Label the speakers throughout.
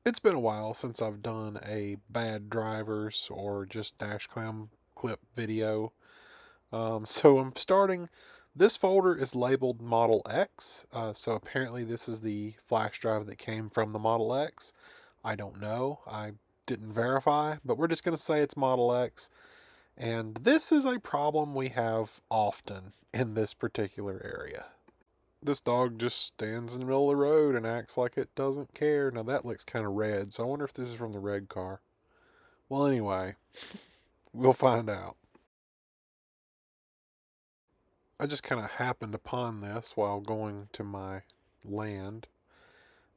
Speaker 1: It's been a while since I've done a bad drivers or just dash cam clip video. So I'm starting. This folder is labeled Model X. So apparently this is the flash drive that came from the Model X. I don't know. I didn't verify, but we're just going to say it's Model X. And this is a problem we have often in this particular area. This dog just stands in the middle of the road and acts like it doesn't care. Now that looks kind of red, so I wonder if this is from the red car. Well, anyway, we'll find out. I just kind of happened upon this while going to my land,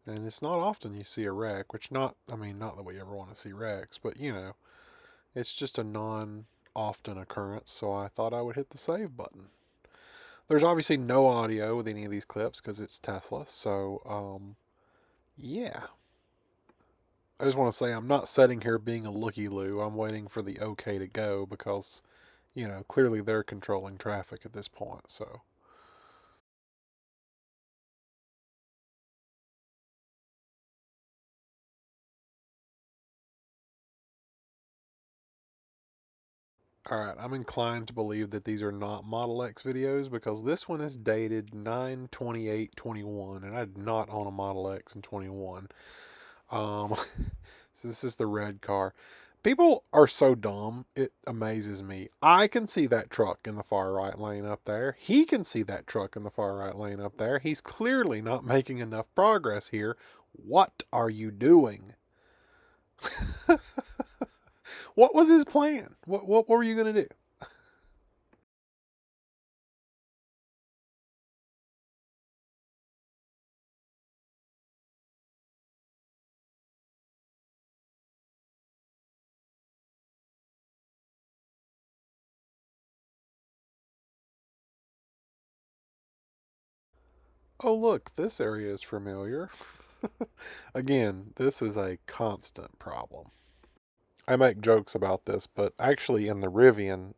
Speaker 1: and it's not often you see a wreck, which not that we ever want to see wrecks, but it's just a non often occurrence, so I thought I would hit the save button. There's obviously no audio with any of these clips because it's Tesla, so yeah. I just want to say I'm not sitting here being a looky-loo. I'm waiting for the okay to go because, clearly they're controlling traffic at this point. So, all right, I'm inclined to believe that these are not Model X videos because this one is dated 9/28/21, and I did not own a Model X in 21. Um, so this is the red car. People are so dumb, it amazes me. I can see that truck in the far right lane up there. He can see that truck in the far right lane up there. He's clearly not making enough progress here. What are you doing? What was his plan? What were you going to do? Oh, look, this area is familiar. Again, this is a constant problem. I make jokes about this, but actually in the Rivian,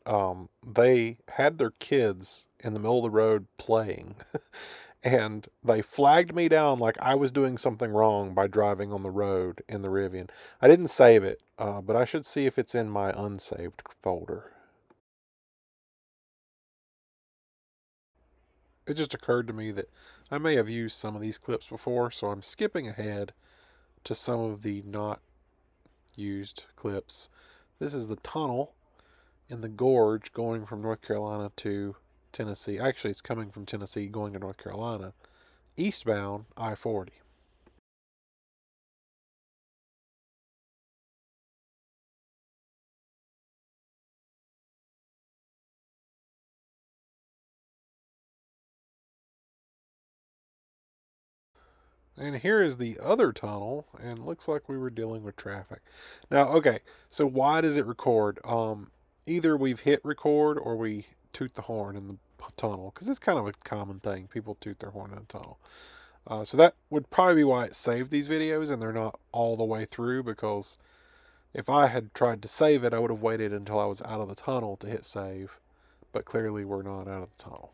Speaker 1: they had their kids in the middle of the road playing, and they flagged me down like I was doing something wrong by driving on the road in the Rivian. I didn't save it, but I should see if it's in my unsaved folder. It just occurred to me that I may have used some of these clips before, so I'm skipping ahead to some of the not used clips. This is the tunnel in the gorge going from North Carolina to Tennessee. Actually, it's coming from Tennessee going to North Carolina, eastbound I 40. And here is the other tunnel, and looks like we were dealing with traffic. Now, okay, so why does it record? Either we've hit record or we toot the horn in the tunnel, because it's kind of a common thing. People toot their horn in the tunnel. So that would probably be why it saved these videos and they're not all the way through, because if I had tried to save it, I would have waited until I was out of the tunnel to hit save. But clearly, we're not out of the tunnel.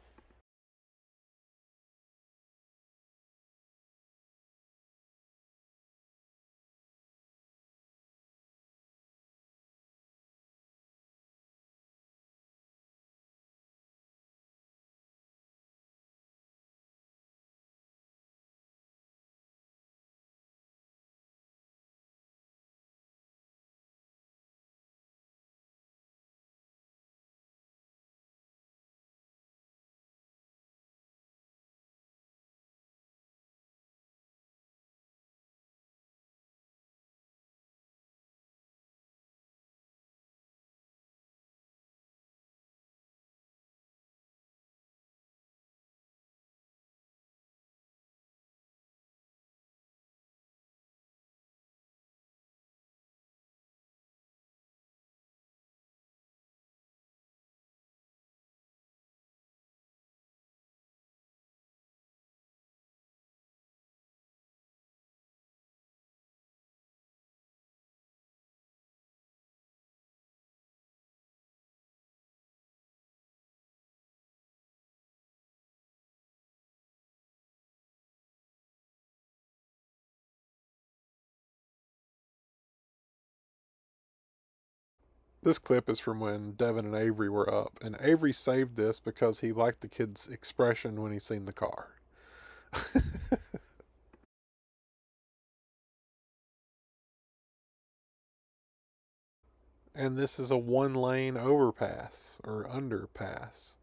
Speaker 1: This clip is from when Devin and Avery were up, and Avery saved this because he liked the kid's expression when he seen the car. And this is a one lane overpass or underpass.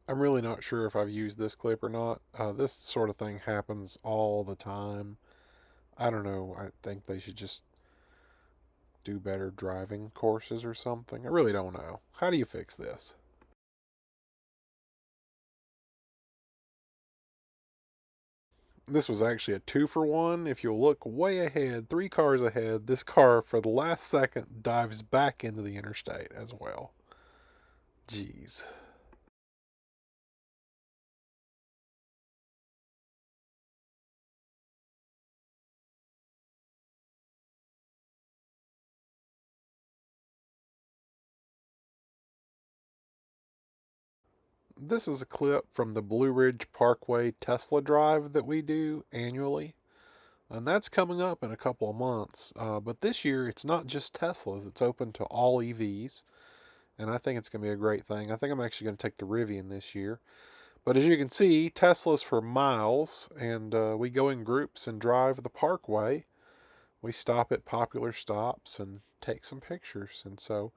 Speaker 1: I'm really not sure if I've used this clip or not. This sort of thing happens all the time. I don't know. I think they should just do better driving courses or something. I really don't know. How do you fix this? This was actually a 2-for-1. If you'll look way ahead, 3 cars ahead, this car for the last second dives back into the interstate as well. Jeez. This is a clip from the Blue Ridge Parkway Tesla drive that we do annually. And that's coming up in a couple of months. But this year, it's not just Teslas, it's open to all EVs. And I think it's going to be a great thing. I think I'm actually going to take the Rivian this year. But as you can see, Tesla's for miles, and we go in groups and drive the parkway. We stop at popular stops and take some pictures. And so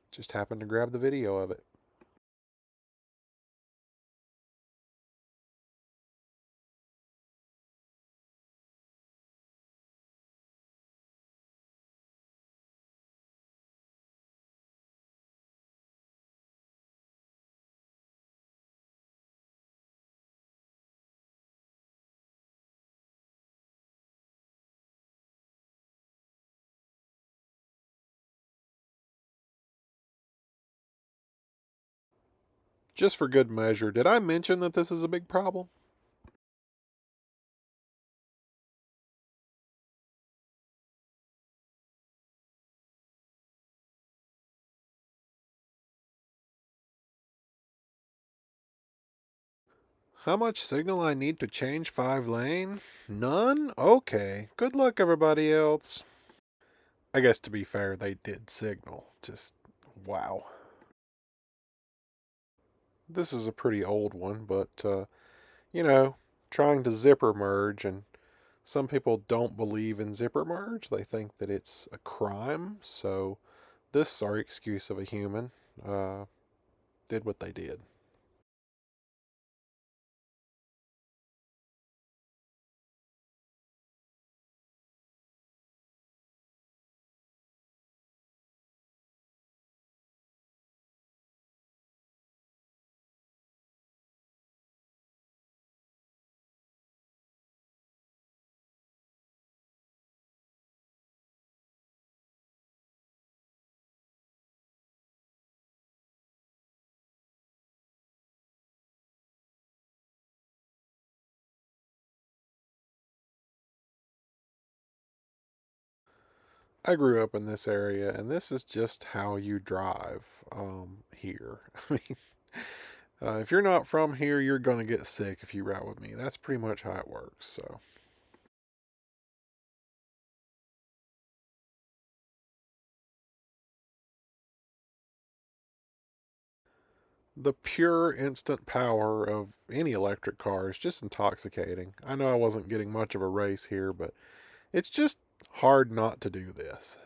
Speaker 1: just happened to grab the video of it. Just for good measure, did I mention that this is a big problem? How much signal I need to change 5 lane? None? Okay. Good luck, everybody else. I guess to be fair, they did signal. Just wow. This is a pretty old one, but you know, trying to zipper merge, and some people don't believe in zipper merge. They think that it's a crime. So this sorry excuse of a human uh, did what they did. I grew up in this area, and this is just how you drive here. I mean, if you're not from here, you're going to get sick if you ride with me. That's pretty much how it works. So, the pure instant power of any electric car is just intoxicating. I know I wasn't getting much of a race here, but it's just hard not to do this.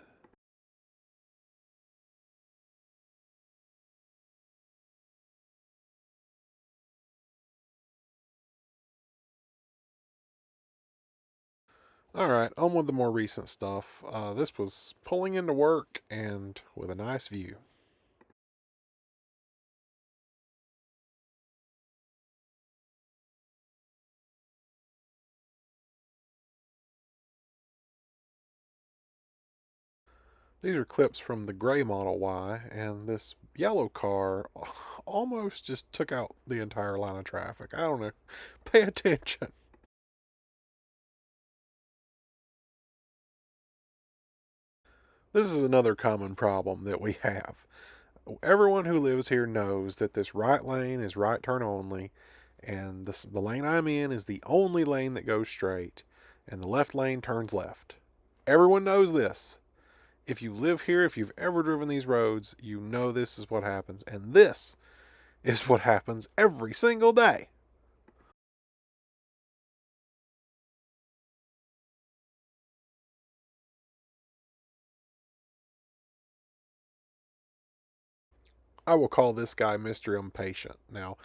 Speaker 1: All right, on with the more recent stuff. This was pulling into work and with a nice view. These are clips from the gray Model Y, and this yellow car almost just took out the entire line of traffic. I don't know. Pay attention. This is another common problem that we have. Everyone who lives here knows that this right lane is right turn only, and the lane I'm in is the only lane that goes straight. and the left lane turns left. Everyone knows this. If you live here, if you've ever driven these roads, you know this is what happens. And this is what happens every single day. I will call this guy Mr. Impatient. Now,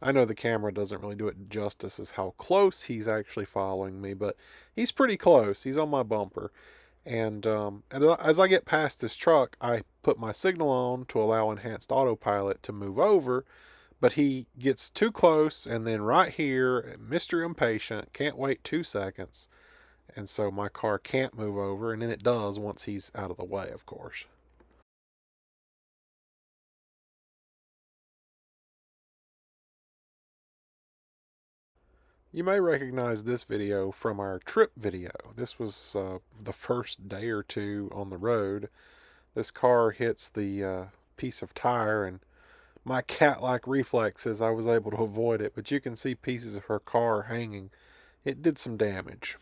Speaker 1: I know the camera doesn't really do it justice as how close he's actually following me, but he's pretty close. He's on my bumper. And as I get past this truck, I put my signal on to allow enhanced autopilot to move over, but he gets too close, and then right here, Mr. Impatient can't wait 2 seconds, and so my car can't move over, and then it does once he's out of the way, of course. You may recognize this video from our trip video. This was the first day or two on the road. This car hits the piece of tire, and my cat-like reflexes, I was able to avoid it, but you can see pieces of her car hanging. It did some damage.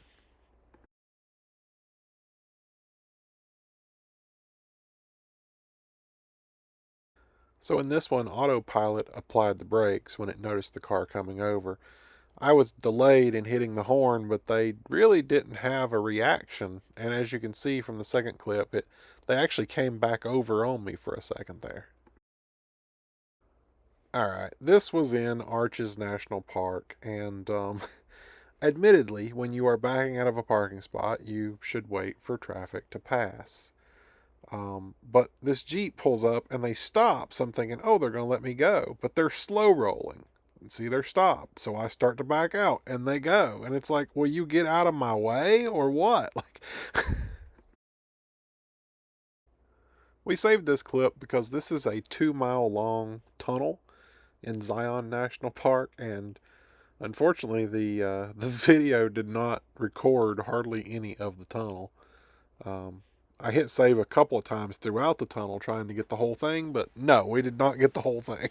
Speaker 1: So in this one, autopilot applied the brakes when it noticed the car coming over. I was delayed in hitting the horn, but they really didn't have a reaction. And as you can see from the second clip, they actually came back over on me for a second there. All right, this was in Arches National Park, and admittedly, when you are backing out of a parking spot, you should wait for traffic to pass. But this Jeep pulls up and they stop. So I'm thinking, oh, they're going to let me go. But they're slow rolling. And see, they're stopped. So I start to back out and they go. And it's like, will you get out of my way or what? Like, we saved this clip because this is a 2 mile long tunnel in Zion National Park. And unfortunately, the video did not record hardly any of the tunnel. Um, I hit save a couple of times throughout the tunnel trying to get the whole thing, but no, we did not get the whole thing.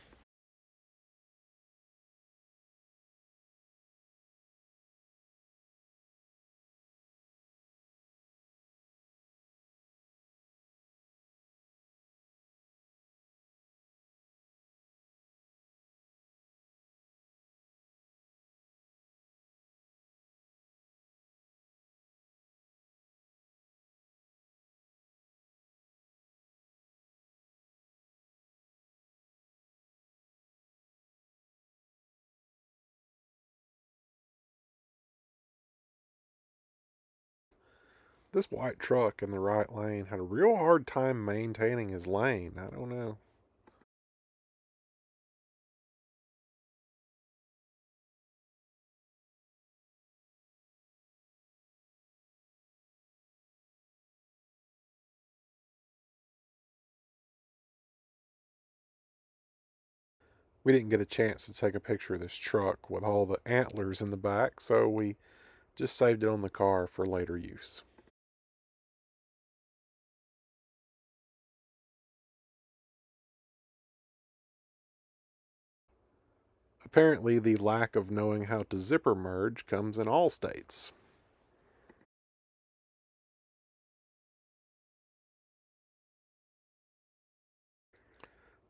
Speaker 1: This white truck in the right lane had a real hard time maintaining his lane. I don't know. We didn't get a chance to take a picture of this truck with all the antlers in the back, so we just saved it on the car for later use. Apparently, the lack of knowing how to zipper merge comes in all states.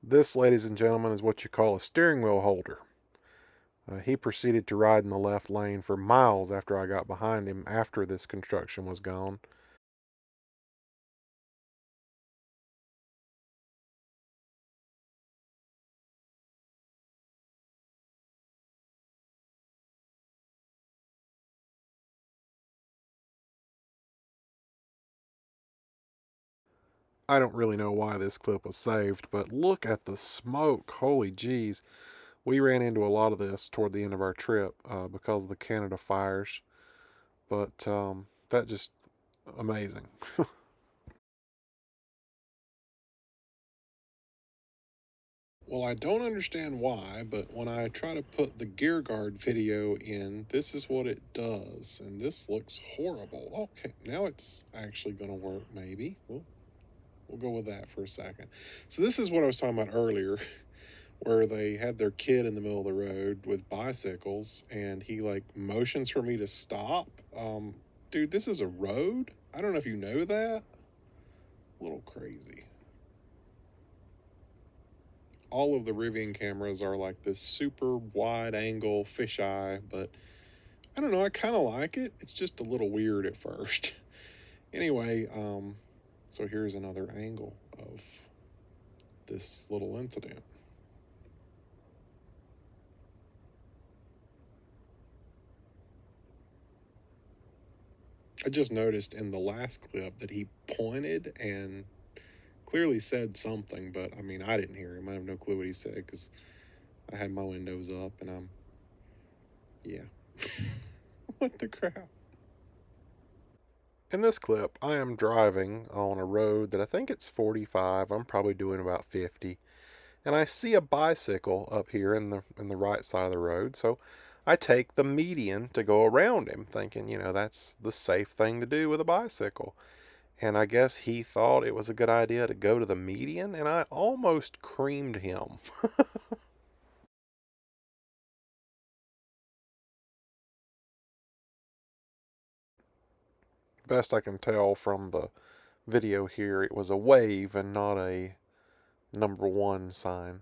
Speaker 1: This, ladies and gentlemen, is what you call a steering wheel holder. He proceeded to ride in the left lane for miles after I got behind him after this construction was gone. I don't really know why this clip was saved, but look at the smoke. Holy jeez. We ran into a lot of this toward the end of our trip because of the Canada fires, but that just amazing. Well, I don't understand why, but when I try to put the gear guard video in, this is what it does, and this looks horrible. Okay, now it's actually going to work, maybe. We'll go with that for a second. So this is what I was talking about earlier, where they had their kid in the middle of the road with bicycles, and he like motions for me to stop. Dude, this is a road? I don't know if you know that. A little crazy. All of the Rivian cameras are like this super wide angle fisheye, but I don't know, I kind of like it. It's just a little weird at first. Anyway, so here's another angle of this little incident. I just noticed in the last clip that he pointed and clearly said something, but I mean, I didn't hear him. I have no clue what he said because I had my windows up and yeah. What the crap? In this clip, I am driving on a road that I think it's 45. I'm probably doing about 50. And I see a bicycle up here in the right side of the road. So I take the median to go around him, thinking, that's the safe thing to do with a bicycle. And I guess he thought it was a good idea to go to the median, and I almost creamed him. Best I can tell from the video here, it was a wave and not a #1 sign.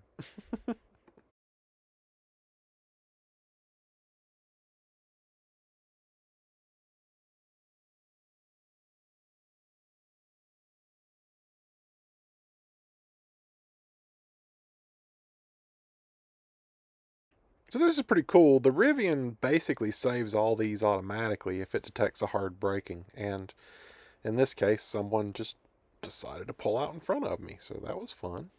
Speaker 1: So this is pretty cool. The Rivian basically saves all these automatically if it detects a hard braking. And in this case, someone just decided to pull out in front of me. So that was fun.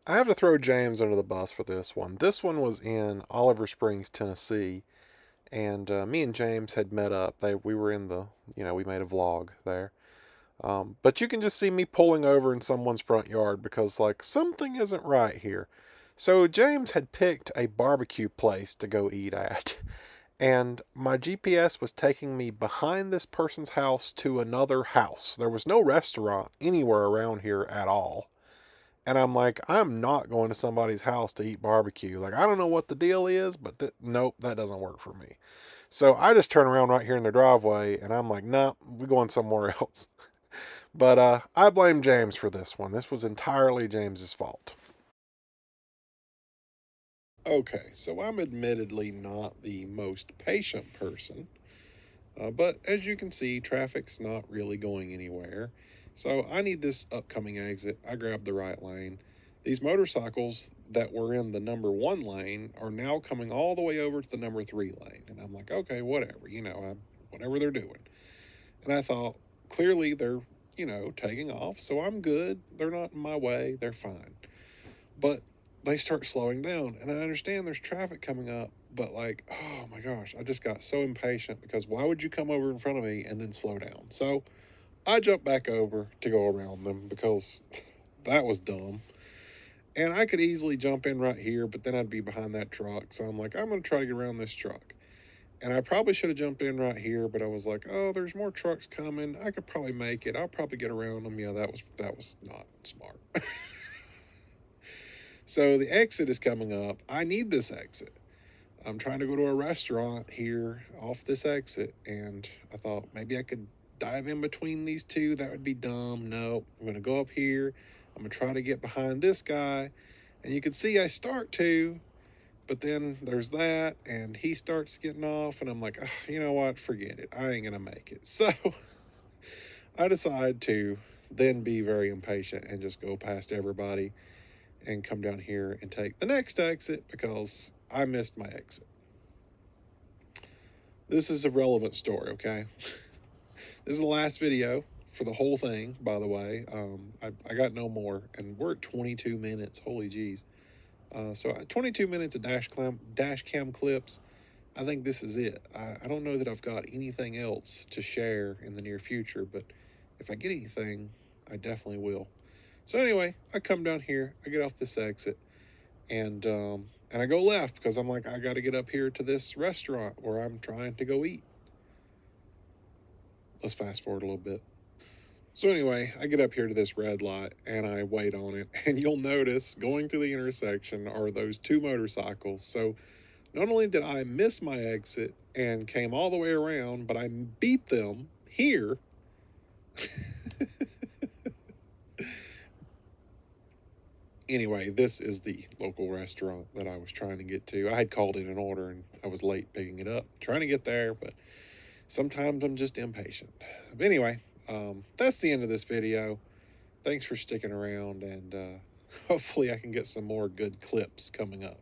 Speaker 1: I have to throw James under the bus for this one. This one was in Oliver Springs, Tennessee. And me and James had met up. We were in we made a vlog there. But you can just see me pulling over in someone's front yard because, like, something isn't right here. So James had picked a barbecue place to go eat at. And my GPS was taking me behind this person's house to another house. There was no restaurant anywhere around here at all. And I'm like, I'm not going to somebody's house to eat barbecue. Like, I don't know what the deal is, but nope, that doesn't work for me. So I just turn around right here in their driveway and I'm like, nah, we're going somewhere else. But I blame James for this one. This was entirely James's fault. Okay, so I'm admittedly not the most patient person, but as you can see, traffic's not really going anywhere. So I need this upcoming exit. I grabbed the right lane. These motorcycles that were in the #1 lane are now coming all the way over to the #3 lane. And I'm like, okay, whatever, whatever they're doing. And I thought, clearly they're, taking off, so I'm good. They're not in my way. They're fine. But they start slowing down, and I understand there's traffic coming up, but like, oh my gosh, I just got so impatient because why would you come over in front of me and then slow down? So I jumped back over to go around them because that was dumb. And I could easily jump in right here, but then I'd be behind that truck. So I'm like, I'm going to try to get around this truck. And I probably should have jumped in right here, but I was like, oh, there's more trucks coming. I could probably make it. I'll probably get around them. Yeah, that was not smart. So the exit is coming up. I need this exit. I'm trying to go to a restaurant here off this exit, and I thought maybe I could dive in between these two. That would be dumb. No, I'm going to go up here. I'm going to try to get behind this guy. And you can see I start to, but then there's that, and he starts getting off, and I'm like, oh, you know what? Forget it. I ain't going to make it. So I decide to then be very impatient and just go past everybody and come down here and take the next exit because I missed my exit. This is a relevant story, okay? This is the last video for the whole thing, by the way. I got no more, and we're at 22 minutes. Holy jeez. So 22 minutes of dash cam clips. I think this is it. I don't know that I've got anything else to share in the near future, but if I get anything, I definitely will. So anyway, I come down here, I get off this exit, and I go left because I'm like, I got to get up here to this restaurant where I'm trying to go eat. Let's fast forward a little bit. So anyway, I get up here to this red light and I wait on it, and you'll notice going to the intersection are those two motorcycles. So not only did I miss my exit and came all the way around, but I beat them here. Anyway, this is the local restaurant that I was trying to get to. I had called in an order and I was late picking it up, trying to get there, but sometimes I'm just impatient. But anyway, that's the end of this video. Thanks for sticking around, and hopefully I can get some more good clips coming up.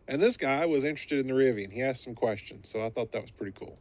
Speaker 1: And this guy was interested in the Rivian. He asked some questions, so I thought that was pretty cool.